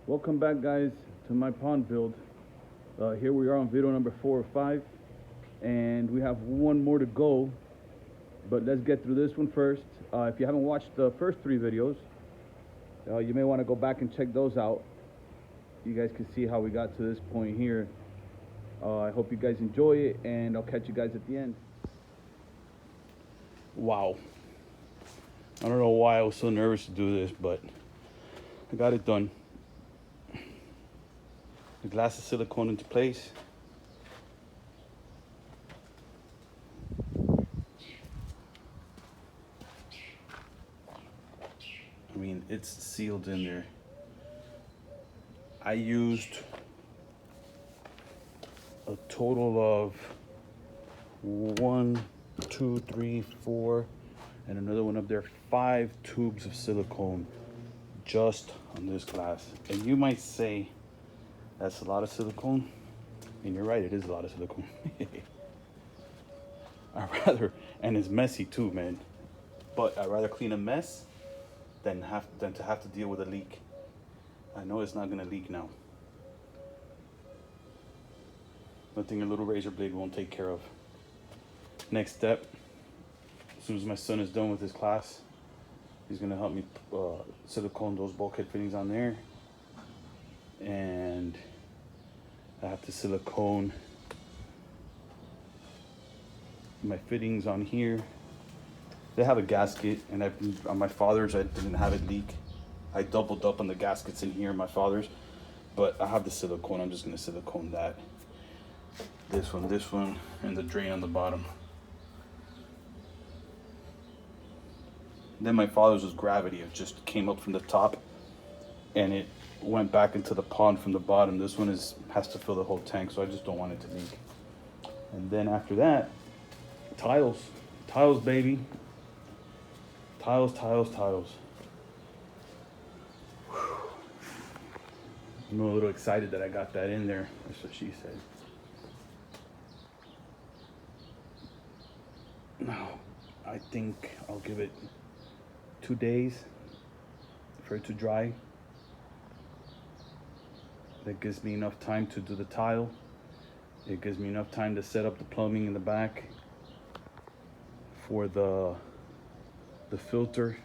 Welcome back, guys, to my pond build. Here we are on video number 4 or 5, and we have one more to go. But let's get through this one first. If you haven't watched the first 3 videos, you may want to go back and check those out. You guys can see how we got to this point here. I hope you guys enjoy it, and I'll catch you guys at the end. Wow. I don't know why I was so nervous to do this, but I got it done. The glass of silicone into place. I mean, it's sealed in there. I used a total of 1, 2, 3, 4, and another one up there, 5 tubes of silicone just on this glass. And you might say, that's a lot of silicone. And you're right, it is a lot of silicone. And it's messy too, man. But I'd rather clean a mess than to have to deal with a leak. I know it's not gonna leak now. Nothing a little razor blade won't take care of. Next step, as soon as my son is done with his class, he's gonna help me silicone those bulkhead fittings on there. And I have to silicone my fittings on here. They have a gasket, and on my father's I didn't have it leak. I doubled up on the gaskets in here, my father's, but I have the silicone. I'm just gonna silicone that. This one, and the drain on the bottom. Then my father's was gravity. It just came up from the top, and it went back into the pond from the bottom. This one has to fill the whole tank, so I just don't want it to leak. And then after that, tiles, baby. Tiles. Whew. I'm a little excited that I got that in there. That's what she said. Now, I think I'll give it 2 days for it to dry. That gives me enough time to do the tile. It gives me enough time to set up the plumbing in the back for the filter.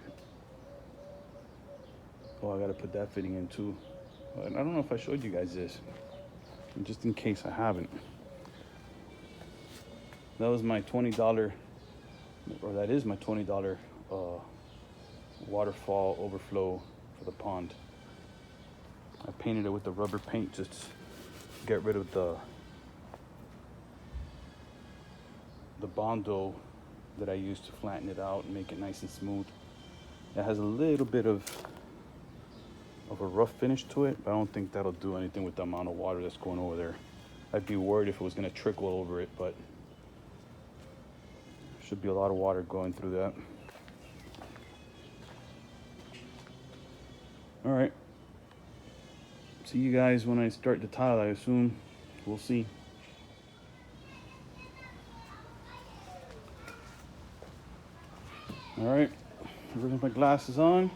Oh, I gotta put that fitting in too. I don't know if I showed you guys this, just in case I haven't. That was my $20, or that is my $20 waterfall overflow for the pond. I painted it with the rubber paint just to get rid of the Bondo that I used to flatten it out and make it nice and smooth. It has a little bit of a rough finish to it, but I don't think that'll do anything with the amount of water that's going over there. I'd be worried if it was gonna trickle over it, but should be a lot of water going through that. All right. See you guys when I start the tile, I assume. We'll see. All right, putting my glasses on.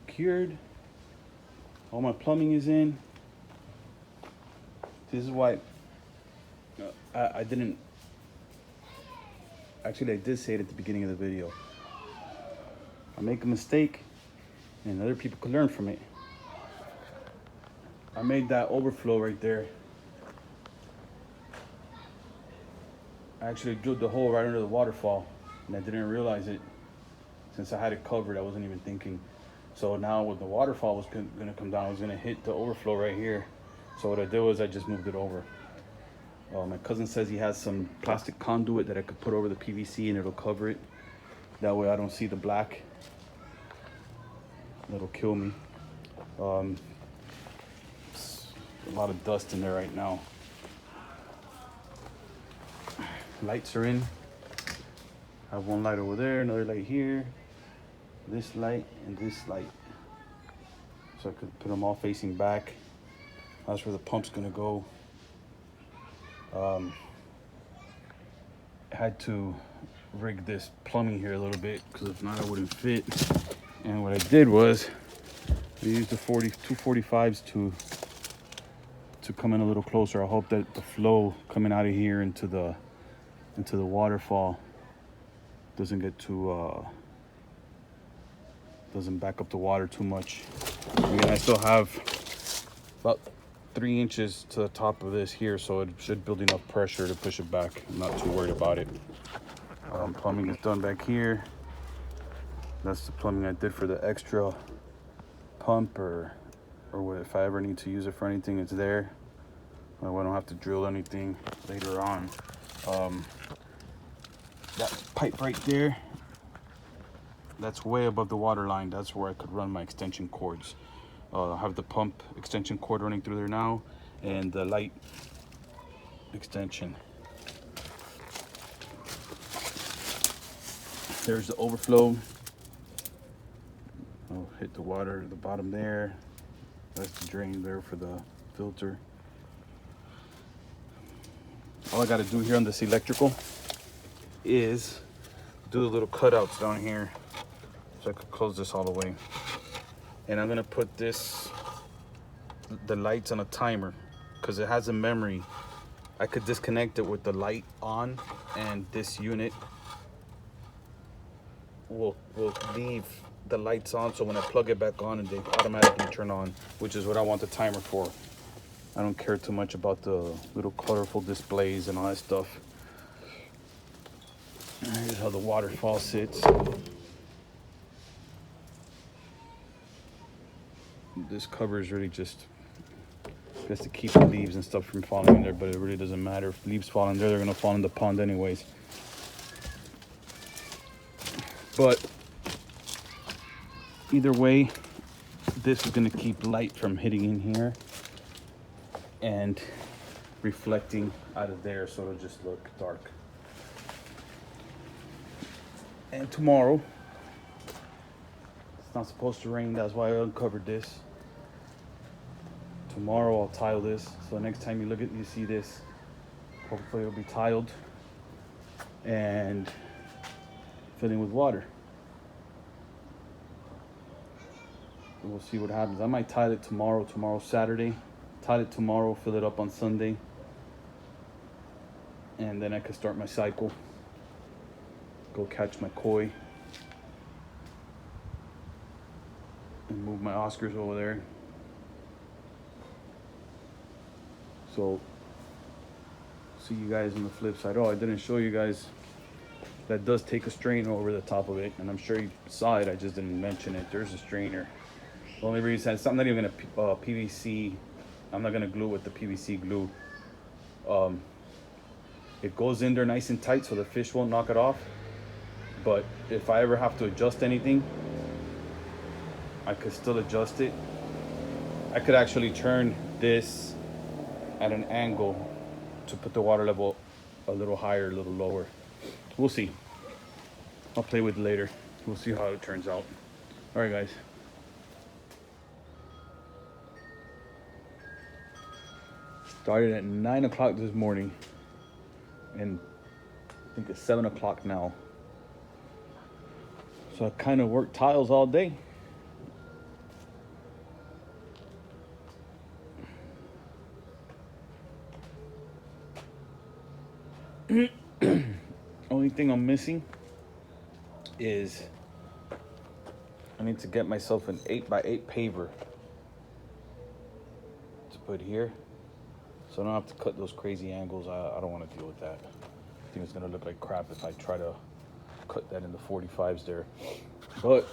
Cured. All my plumbing is in. This is why I didn't. Actually, I did say it at the beginning of the video. I make a mistake, and other people could learn from it. I made that overflow right there. I actually drilled the hole right under the waterfall, and I didn't realize it. Since I had it covered, I wasn't even thinking. So now when the waterfall was gonna come down, I was gonna hit the overflow right here. So what I did was I just moved it over. My cousin says he has some plastic conduit that I could put over the PVC and it'll cover it. That way I don't see the black. That'll kill me. A lot of dust in there right now. Lights are in. I have one light over there, another light here, this light, and this light. So I could put them all facing back. That's where the pump's gonna go. I had to rig this plumbing here a little bit because if not I wouldn't fit. And what I did was I use the 245s to come in a little closer. I hope that the flow coming out of here into the waterfall doesn't get too doesn't back up the water too much. Again, I still have about 3 inches to the top of this here, so it should build enough pressure to push it back. I'm not too worried about it. Plumbing is done back here. That's the plumbing I did for the extra pump, or if I ever need to use it for anything, it's there. I don't have to drill anything later on. That pipe right there, that's way above the water line. That's where I could run my extension cords. I have the pump extension cord running through there now, and the light extension. There's the overflow. I'll hit the water at the bottom there. That's the drain there for the filter. All I got to do here on this electrical is do the little cutouts down here so I could close this all the way. And I'm gonna put the lights on a timer because it has a memory. I could disconnect it with the light on, and this unit will leave the lights on, so when I plug it back on, and they automatically turn on, which is what I want the timer for. I don't care too much about the little colorful displays and all that stuff. Here's how the waterfall sits. This cover is really just to keep the leaves and stuff from falling in there, but it really doesn't matter. If leaves fall in there, they're gonna fall in the pond anyways. But either way, this is gonna keep light from hitting in here and reflecting out of there, so it'll just look dark. And tomorrow, it's not supposed to rain, that's why I uncovered this. Tomorrow I'll tile this, so next time you see this, hopefully it'll be tiled and filling with water. We'll see what happens. I might tile it tomorrow. Tomorrow's Saturday. Tile it tomorrow, fill it up on Sunday, and then I could start my cycle. Go catch my koi and move my Oscars over there. So, see you guys on the flip side. Oh, I didn't show you guys. That does take a strainer over the top of it, and I'm sure you saw it. I just didn't mention it. There's a strainer. The only reason I'm not even gonna PVC. I'm not gonna glue with the PVC glue. It goes in there nice and tight, so the fish won't knock it off. But if I ever have to adjust anything, I could still adjust it. I could actually turn this at an angle to put the water level a little higher, a little lower. We'll see. I'll play with it later. We'll see how it turns out. All right, guys. Started at 9 o'clock this morning, and I think it's 7 o'clock now. So I kind of worked tiles all day. Only thing I'm missing is I need to get myself an 8x8 paver to put here, so I don't have to cut those crazy angles. I don't want to deal with that. I think it's gonna look like crap if I try to cut that in the 45s there. But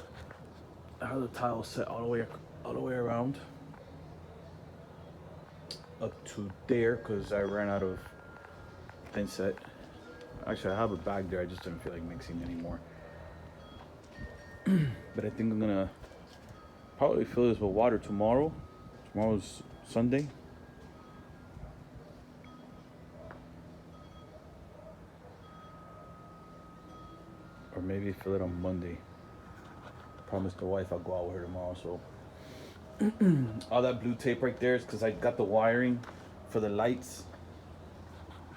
I have the tile set all the way around up to there because I ran out of thin set. Actually, I have a bag there. I just didn't feel like mixing anymore. But I think I'm gonna probably fill this with water tomorrow. Tomorrow's Sunday. Or maybe fill it on Monday. Promised the wife I'll go out with her tomorrow, so. All that blue tape right there is because I got the wiring for the lights.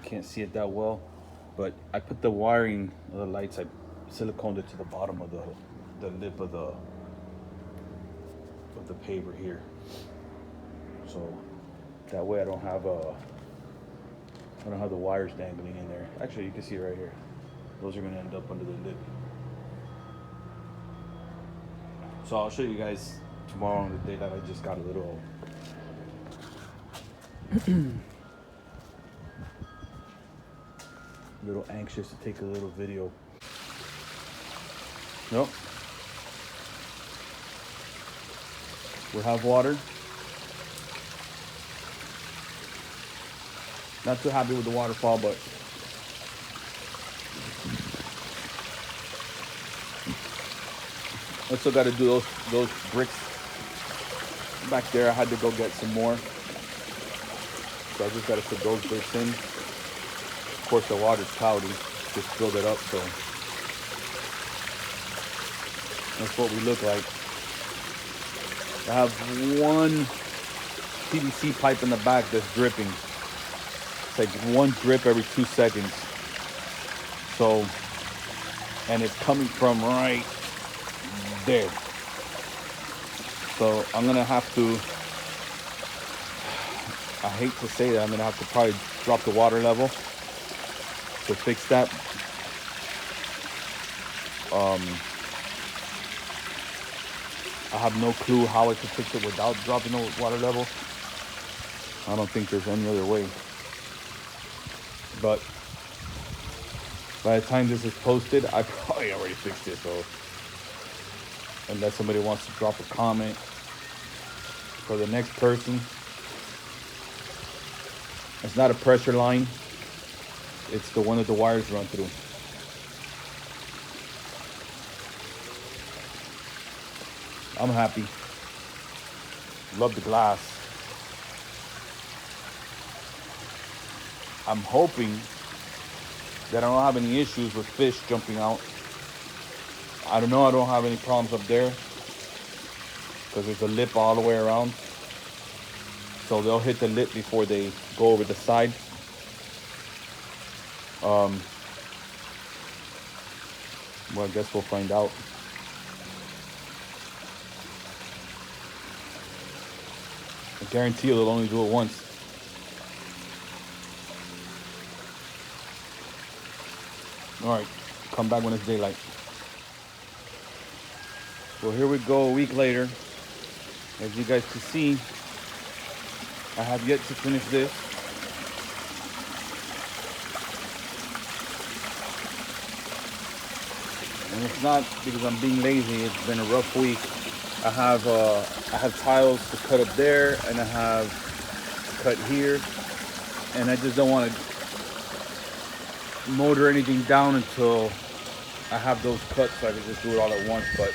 Can't see it that well, but I put the wiring of the lights, I siliconed it to the bottom of the lip of of the paver here. So that way I don't have the wires dangling in there. Actually, you can see it right here. Those are gonna end up under the lid. So I'll show you guys tomorrow on the day that I just got a little anxious to take a little video. Nope. We have water. Not too happy with the waterfall, but I still got to do those bricks back there. I had to go get some more, so I just got to put those bricks in. Of course, the water's cloudy, just filled it up, so that's what we look like. I have one PVC pipe in the back that's dripping. It's like one drip every 2 seconds. So, and it's coming from right there. So I'm gonna have to, I hate to say that, I'm gonna have to probably drop the water level to fix that. I have no clue how I could fix it without dropping the water level. I don't think there's any other way. But by the time this is posted, I probably already fixed it. So unless somebody wants to drop a comment for the next person, it's not a pressure line. It's the one that the wires run through. I'm happy. Love the glass. I'm hoping that I don't have any issues with fish jumping out. I don't know, I don't have any problems up there because there's a lip all the way around. So they'll hit the lip before they go over the side. Well, I guess we'll find out. I guarantee you they'll only do it once. All right, come back when it's daylight. Well, here we go a week later. As you guys can see, I have yet to finish this. And it's not because I'm being lazy, it's been a rough week. I have tiles to cut up there, and I have to cut here, and I just don't want to motor anything down until I have those cuts, so I can just do it all at once. But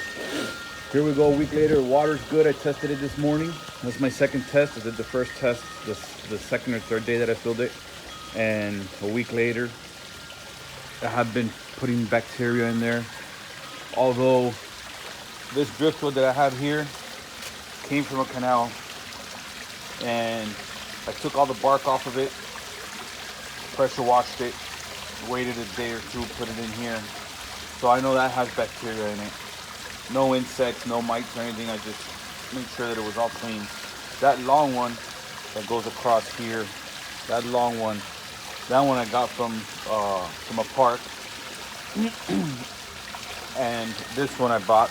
here we go a week later. Water's good. I tested it this morning. That's my second test. I did the first test the second or third day that I filled it, and a week later I have been putting bacteria in there. Although this driftwood that I have here came from a canal, and I took all the bark off of it, pressure washed it, waited a day or two, put it in here. So I know that has bacteria in it. No insects, no mites or anything. I just made sure that it was all clean. That long one that goes across here, that long one, that one I got from a park. And this one I bought.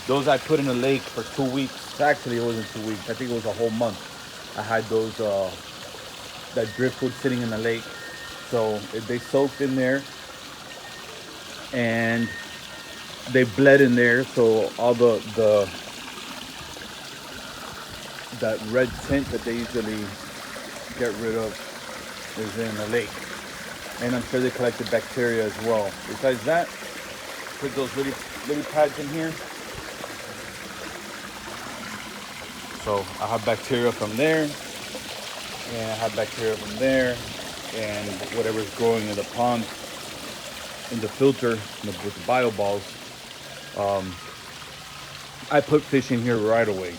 Those I put in a lake for 2 weeks. Actually, it wasn't 2 weeks. I think it was a whole month. I had those that driftwood sitting in the lake. So they soaked in there, and they bled in there. So all that red tint that they usually get rid of is in the lake. And I'm sure they collected bacteria as well. Besides that, put those lily pads in here. So I have bacteria from there, and I have bacteria from there, and whatever's growing in the pond, in the filter, with the bio balls. I put fish in here right away.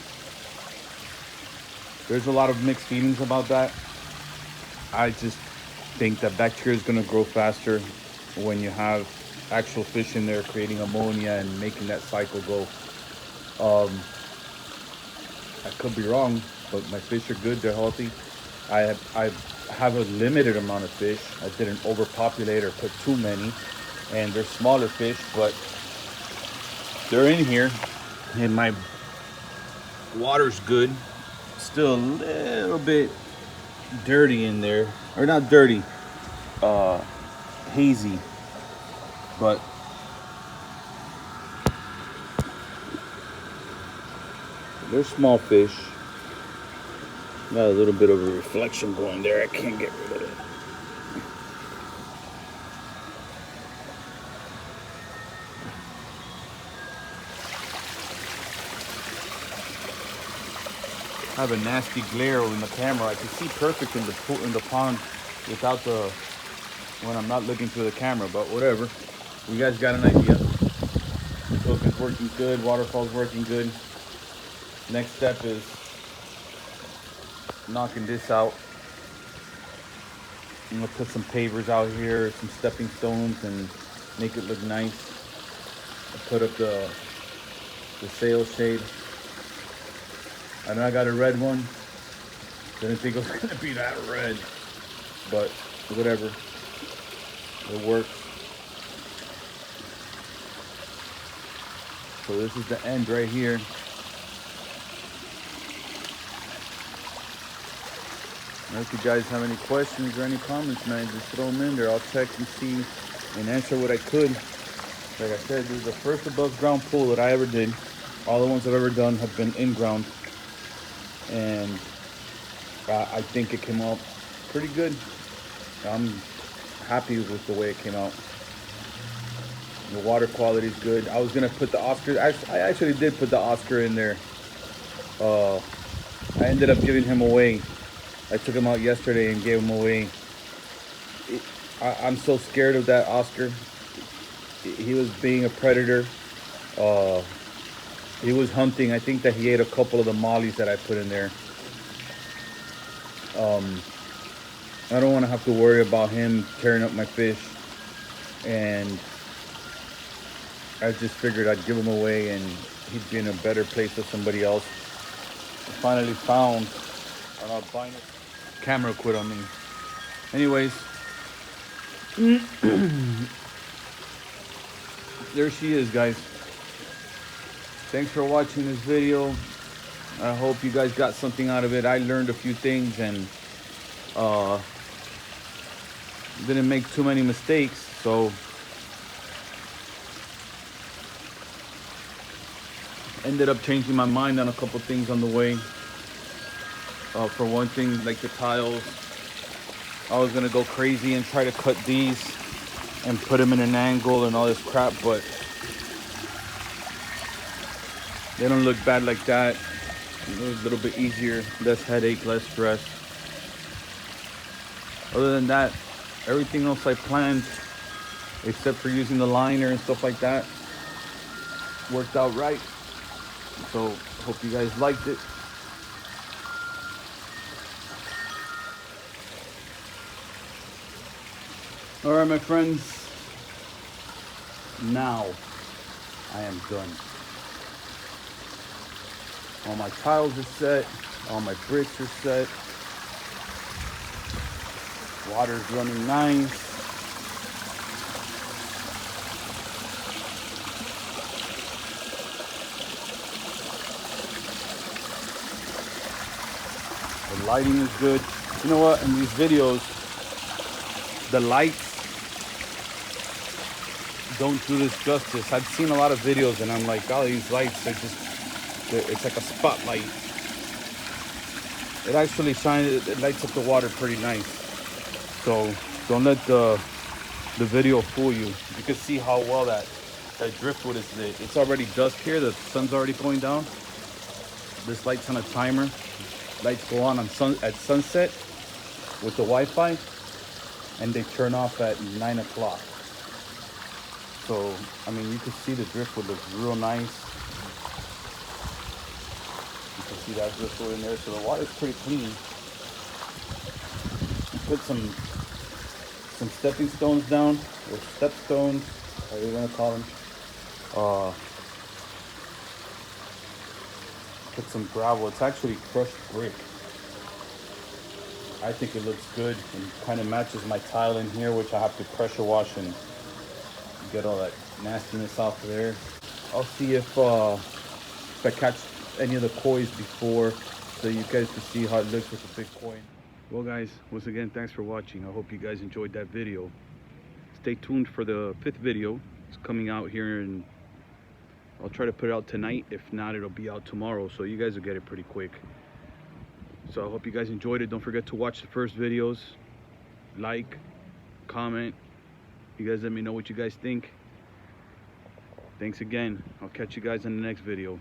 There's a lot of mixed feelings about that. I just think that bacteria is going to grow faster when you have actual fish in there creating ammonia and making that cycle go. I could be wrong, but my fish are good. They're healthy. I have a limited amount of fish. I didn't overpopulate or put too many, and they're smaller fish, but they're in here, and my water's good. Still a little bit dirty in there, or not dirty, hazy, but they're small fish. Got a little bit of a reflection going there. I can't get rid of it. I have a nasty glare in the camera. I can see perfect in the pool, in the pond without the, when I'm not looking through the camera, but whatever. You guys got an idea. Hook is working good, waterfall's working good. Next step is knocking this out. I'm gonna put some pavers out here, some stepping stones, and make it look nice. I put up the sail shade. I know I got a red one. Didn't think it was gonna be that red, but whatever. It works. So this is the end right here. If you guys have any questions or any comments, man, just throw them in there. I'll check and see and answer what I could. Like I said, this is the first above ground pool that I ever did. All the ones I've ever done have been in ground. And I think it came out pretty good. I'm happy with the way it came out. The water quality is good. I was gonna put the Oscar. I actually did put the Oscar in there. I ended up giving him away. I took him out yesterday and gave him away. I'm so scared of that Oscar. He was being a predator. He was hunting. I think that he ate a couple of the mollies that I put in there. I don't want to have to worry about him tearing up my fish. And I just figured I'd give him away and he'd be in a better place with somebody else. I finally found an albino. Camera quit on me. Anyways, there she is, guys. Thanks for watching this video. I hope you guys got something out of it. I learned a few things and didn't make too many mistakes. So ended up changing my mind on a couple things on the way. For one thing, like the tiles, I was gonna go crazy and try to cut these and put them in an angle and all this crap, but they don't look bad like that. It was a little bit easier, less headache, less stress. Other than that, everything else I planned, except for using the liner and stuff like that, worked out right. So hope you guys liked it. All right, my friends, now I am done. All my tiles are set, all my bricks are set. Water's running nice. The lighting is good. You know what, in these videos, the lights don't do this justice. I've seen a lot of videos and I'm like, oh, these lights, it's like a spotlight. It actually shines, it lights up the water pretty nice. So don't let the video fool you. You can see how well that driftwood is lit. It's already dusk here, the sun's already going down. This light's on a timer. Lights go on at sunset with the Wi-Fi, and they turn off at 9 o'clock. So, I mean, you can see the driftwood looks real nice. You can see that driftwood in there. So the water's pretty clean. Put some stepping stones down, or step stones, however you want to call them. put some gravel. It's actually crushed brick. I think it looks good and kind of matches my tile in here, which I have to pressure wash and get all that nastiness off of there. I'll see if I catch any of the kois before, so you guys can see how it looks with the big koi. Well guys, once again, thanks for watching. I hope you guys enjoyed that video. Stay tuned for the 5th video. It's coming out here, and I'll try to put it out tonight. If not, it'll be out tomorrow, so you guys will get it pretty quick. So I hope you guys enjoyed it. Don't forget to watch the first videos. Like, comment. You guys let me know what you guys think. Thanks again. I'll catch you guys in the next video.